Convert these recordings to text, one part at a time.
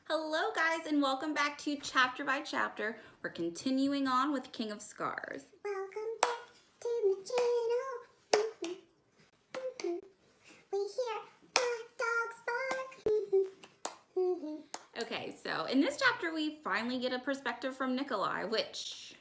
Hello guys, and welcome back to Chapter by Chapter. We're continuing on with King of Scars. Welcome back to the channel. We hear hot dogs bark. Okay, so in this chapter we finally get a perspective from Nikolai, which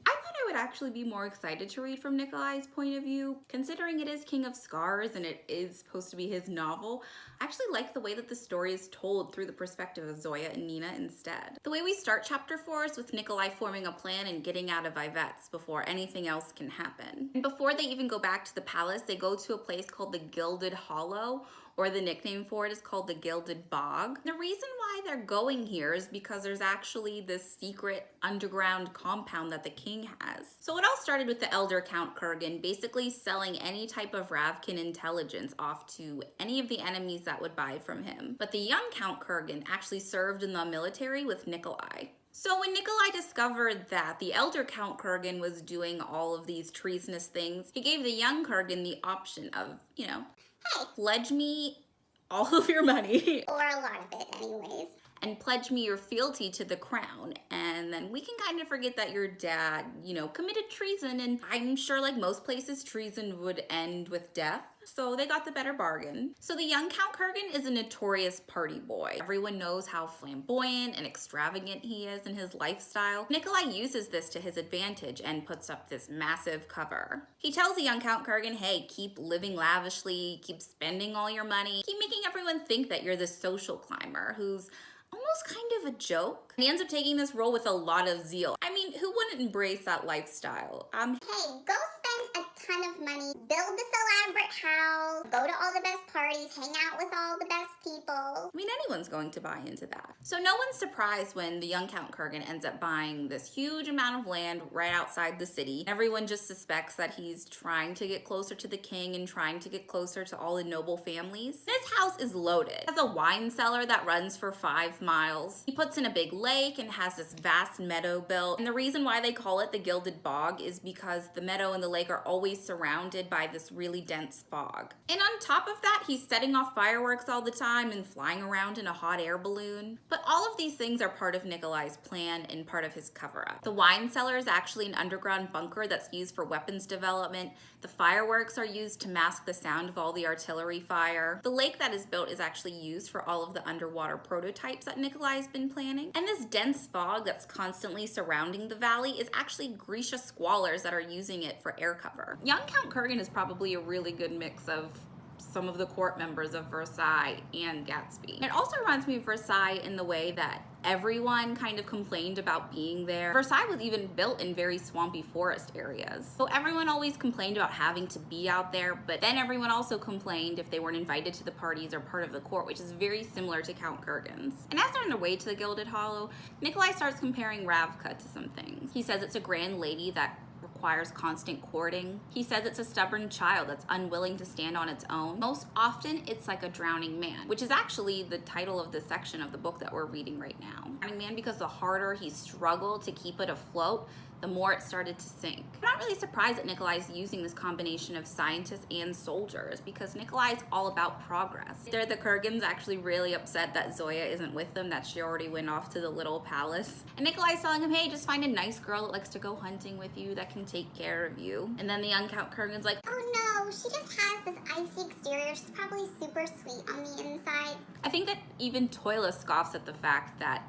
I thought I would actually be more excited to read from Nikolai's point of view. Considering it is King of Scars and it is supposed to be his novel, I actually like the way that the story is told through the perspective of Zoya and Nina instead. The way we start chapter 4 is with Nikolai forming a plan and getting out of Ivette's before anything else can happen. And before they even go back to the palace, they go to a place called the Gilded Hollow, or the nickname for it is called the Gilded Bog. The reason why they're going here is because there's actually this secret underground compound that the king has. So it all started with the elder Count Kurgan basically selling any type of Ravkin intelligence off to any of the enemies that would buy from him. But the young Count Kurgan actually served in the military with Nikolai. So when Nikolai discovered that the elder Count Kurgan was doing all of these treasonous things, he gave the young Kurgan the option of, Hey, pledge me all of your money. or a lot of it anyways. And pledge me your fealty to the crown. And then we can kind of forget that your dad, committed treason. And I'm sure like most places, treason would end with death. So they got the better bargain. So the young Count Kurgan is a notorious party boy. Everyone knows how flamboyant and extravagant he is in his lifestyle. Nikolai uses this to his advantage and puts up this massive cover. He tells the young Count Kurgan, hey, keep living lavishly, keep spending all your money, keep making everyone think that you're this social climber who's almost kind of a joke. And he ends up taking this role with a lot of zeal. I mean, who wouldn't embrace that lifestyle? Hey, go spend a ton of money, build this elaborate house, go to all the best parties, hang out with all the best people. I mean, anyone's going to buy into that. So no one's surprised when the young Count Kurgan ends up buying this huge amount of land right outside the city. Everyone just suspects that he's trying to get closer to the king and trying to get closer to all the noble families. His house is loaded. It has a wine cellar that runs for 5 miles. He puts in a big lake and has this vast meadow built. And the reason why they call it the Gilded Bog is because the meadow and the lake are always surrounded by this really dense fog. And on top of that, he's setting off fireworks all the time and flying around in a hot air balloon. But all of these things are part of Nikolai's plan and part of his cover-up. The wine cellar is actually an underground bunker that's used for weapons development. The fireworks are used to mask the sound of all the artillery fire. The lake that is built is actually used for all of the underwater prototypes that Nikolai's been planning. And this dense fog that's constantly surrounding the valley is actually Grisha squallers that are using it for air cover. Young Count Kurgan is probably a really good mix of some of the court members of Versailles and Gatsby. It also reminds me of Versailles in the way that everyone kind of complained about being there. Versailles was even built in very swampy forest areas. So everyone always complained about having to be out there, but then everyone also complained if they weren't invited to the parties or part of the court, which is very similar to Count Kurgan's. And as they're on their way to the Gilded Hollow, Nikolai starts comparing Ravka to some things. He says it's a grand lady that requires constant courting. He says it's a stubborn child that's unwilling to stand on its own. Most often, it's like a drowning man, which is actually the title of the section of the book that we're reading right now. Drowning man because the harder he struggled to keep it afloat, the more it started to sink. I'm not really surprised that Nikolai's using this combination of scientists and soldiers because Nikolai's all about progress. They're the Kurgans actually really upset that Zoya isn't with them, that she already went off to the little palace. And Nikolai's telling him, hey, just find a nice girl that likes to go hunting with you, that can take care of you. And then the young Count Kurgan's like, Oh no, she just has this icy exterior. She's probably super sweet on the inside. I think that even Toyla scoffs at the fact that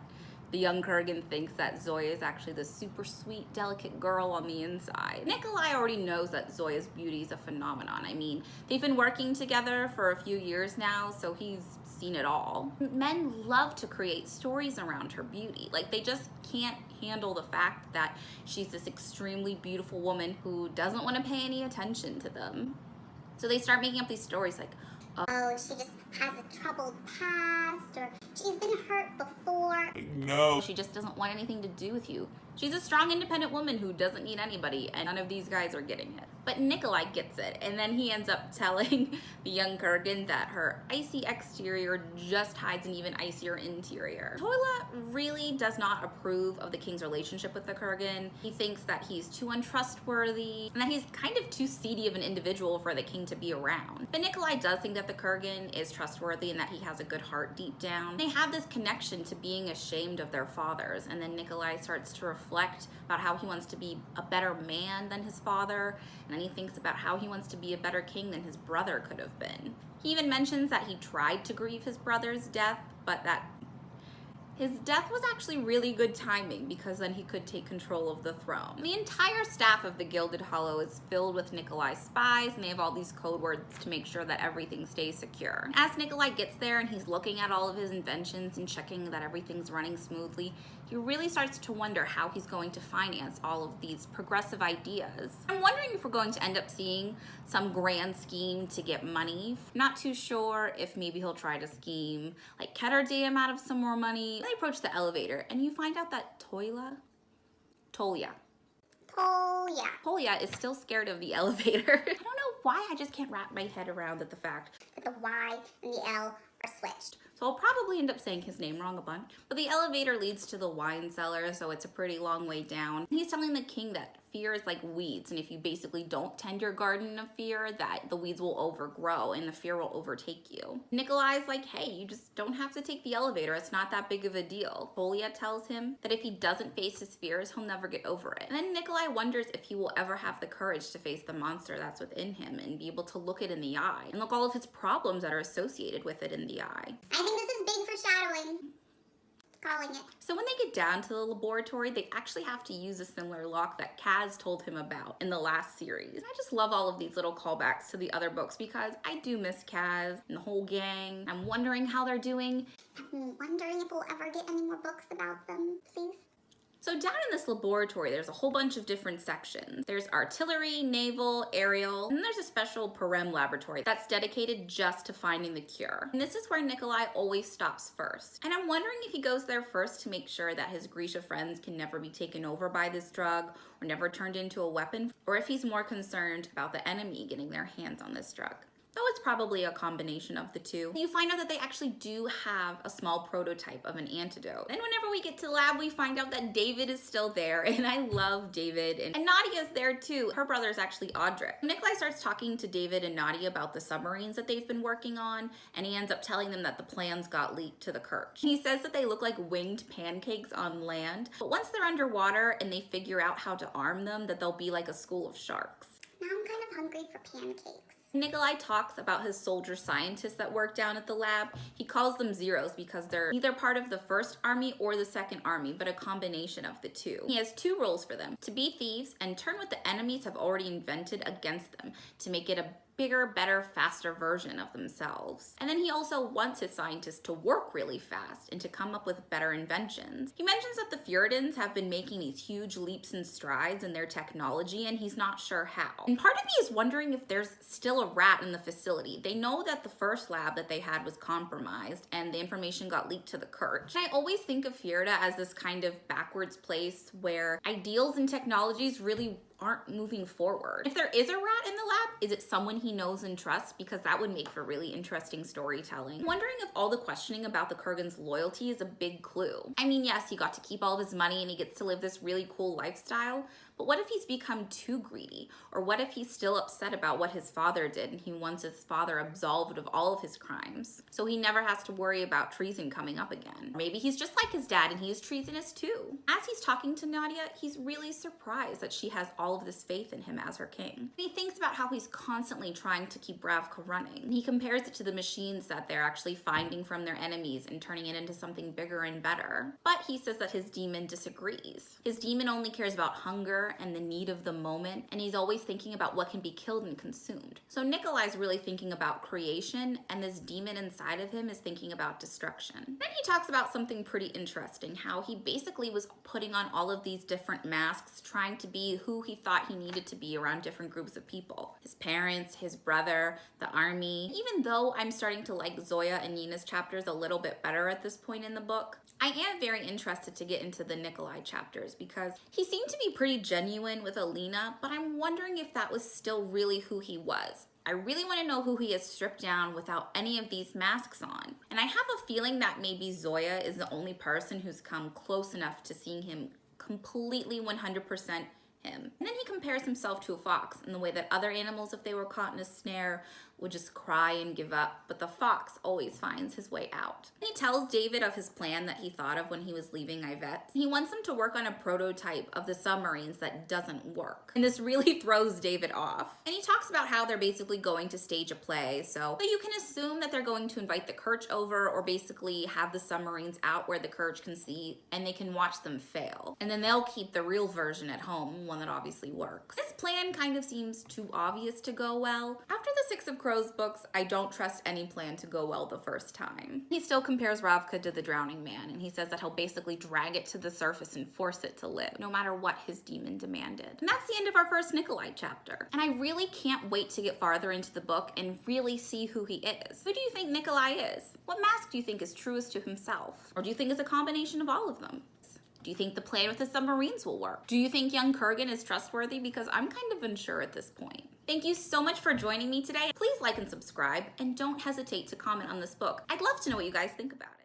the young Kurgan thinks that Zoya is actually the super sweet, delicate girl on the inside. Nikolai already knows that Zoya's beauty is a phenomenon. I mean, they've been working together for a few years now, so he's seen it all. Men love to create stories around her beauty. Like, they just can't handle the fact that she's this extremely beautiful woman who doesn't want to pay any attention to them. So they start making up these stories like, Oh, she just has a troubled past, or she's been hurt before. no, she just doesn't want anything to do with you. She's a strong, independent woman who doesn't need anybody, and none of these guys are getting it. But Nikolai gets it, and then he ends up telling the young Kurgan that her icy exterior just hides an even icier interior. Toilet really does not approve of the king's relationship with the Kurgan. He thinks that he's too untrustworthy, and that he's kind of too seedy of an individual for the king to be around. But Nikolai does think that the Kurgan is trustworthy and that he has a good heart deep down. They have this connection to being ashamed of their fathers, and then Nikolai starts to reflect about how he wants to be a better man than his father, and then he thinks about how he wants to be a better king than his brother could have been. He even mentions that he tried to grieve his brother's death, but that his death was actually really good timing because then he could take control of the throne. The entire staff of the Gilded Hollow is filled with Nikolai's spies, and they have all these code words to make sure that everything stays secure. As Nikolai gets there and he's looking at all of his inventions and checking that everything's running smoothly, he really starts to wonder how he's going to finance all of these progressive ideas. I'm wondering if we're going to end up seeing some grand scheme to get money. Not too sure if maybe he'll try to scheme like Keter Dam out of some more money. They approach the elevator and you find out that Tolia is still scared of the elevator. I don't know why, I just can't wrap my head around the fact That the Y and the L are switched. So I'll probably end up saying his name wrong a bunch. But the elevator leads to the wine cellar, so it's a pretty long way down. He's telling the king that fear is like weeds, and if you basically don't tend your garden of fear, that the weeds will overgrow and the fear will overtake you. Nikolai's like, hey, you just don't have to take the elevator. It's not that big of a deal. Polia tells him that if he doesn't face his fears, he'll never get over it. And then Nikolai wonders if he will ever have the courage to face the monster that's within him and be able to look it in the eye and look all of his problems that are associated with it in the eye. I think this is big foreshadowing. Calling it. So when they get down to the laboratory, they actually have to use a similar lock that Kaz told him about in the last series. I just love all of these little callbacks to the other books because I do miss Kaz and the whole gang. I'm wondering how they're doing. I'm wondering if we'll ever get any more books about them, please. So down in this laboratory, there's a whole bunch of different sections. There's artillery, naval, aerial, and then there's a special Parem laboratory that's dedicated just to finding the cure. And this is where Nikolai always stops first. And I'm wondering if he goes there first to make sure that his Grisha friends can never be taken over by this drug or never turned into a weapon, or if he's more concerned about the enemy getting their hands on this drug. Though it's probably a combination of the two. You find out that they actually do have a small prototype of an antidote. And whenever we get to the lab, we find out that David is still there, and I love David. And Nadia's there too. Her brother is actually Audric. Nikolai starts talking to David and Nadia about the submarines that they've been working on, and he ends up telling them that the plans got leaked to the Kirch. He says that they look like winged pancakes on land, but once they're underwater and they figure out how to arm them, that they'll be like a school of sharks. Now I'm kind of hungry for pancakes. Nikolai talks about his soldier scientists that work down at the lab. He calls them Zeros because they're either part of the First Army or the Second Army, but a combination of the two. He has two roles for them: to be thieves and turn what the enemies have already invented against them to make it a bigger, better, faster version of themselves. And then he also wants his scientists to work really fast and to come up with better inventions. He mentions that the Furidans have been making these huge leaps and strides in their technology, and he's not sure how. And part of me is wondering if there's still a rat in the facility. They know that the first lab that they had was compromised and the information got leaked to the Kirch. And I always think of Fjerda as this kind of backwards place where ideals and technologies really aren't moving forward. If there is a rat in the lab, is it someone he knows and trusts? Because that would make for really interesting storytelling. I'm wondering if all the questioning about the Kurgan's loyalty is a big clue. I mean, yes, he got to keep all of his money and he gets to live this really cool lifestyle, but what if he's become too greedy? Or what if he's still upset about what his father did and he wants his father absolved of all of his crimes, so he never has to worry about treason coming up again? Maybe he's just like his dad and he is treasonous too. As he's talking to Nadia, he's really surprised that she has all of this faith in him as her king. He thinks about how he's constantly trying to keep Ravka running. He compares it to the machines that they're actually finding from their enemies and turning it into something bigger and better. But he says that his demon disagrees. His demon only cares about hunger hunger and the need of the moment, and he's always thinking about what can be killed and consumed. So Nikolai's really thinking about creation, and this demon inside of him is thinking about destruction. Then he talks about something pretty interesting, how he basically was putting on all of these different masks, trying to be who he thought he needed to be around different groups of people. His parents, his brother, the army. Even though I'm starting to like Zoya and Nina's chapters a little bit better at this point in the book, I am very interested to get into the Nikolai chapters because he seemed to be pretty genuine with Alina, but I'm wondering if that was still really who he was. I really want to know who he is stripped down without any of these masks on. And I have a feeling that maybe Zoya is the only person who's come close enough to seeing him completely 100% him. And then he compares himself to a fox in the way that other animals, if they were caught in a snare, would just cry and give up, but the fox always finds his way out. And he tells David of his plan that he thought of when he was leaving Yvette's. He wants him to work on a prototype of the submarines that doesn't work. And this really throws David off. And he talks about how they're basically going to stage a play, so you can assume that they're going to invite the Kirch over or basically have the submarines out where the Kirch can see and they can watch them fail. And then they'll keep the real version at home, one that obviously works. This plan kind of seems too obvious to go well. After the Six of Crows books, I don't trust any plan to go well the first time. He still compares Ravka to the drowning man, and he says that he'll basically drag it to the surface and force it to live, no matter what his demon demanded. And that's the end of our first Nikolai chapter. And I really can't wait to get farther into the book and really see who he is. Who do you think Nikolai is? What mask do you think is truest to himself? Or do you think it's a combination of all of them? Do you think the plan with the submarines will work? Do you think young Kurgan is trustworthy? Because I'm kind of unsure at this point. Thank you so much for joining me today. Please like and subscribe, and don't hesitate to comment on this book. I'd love to know what you guys think about it.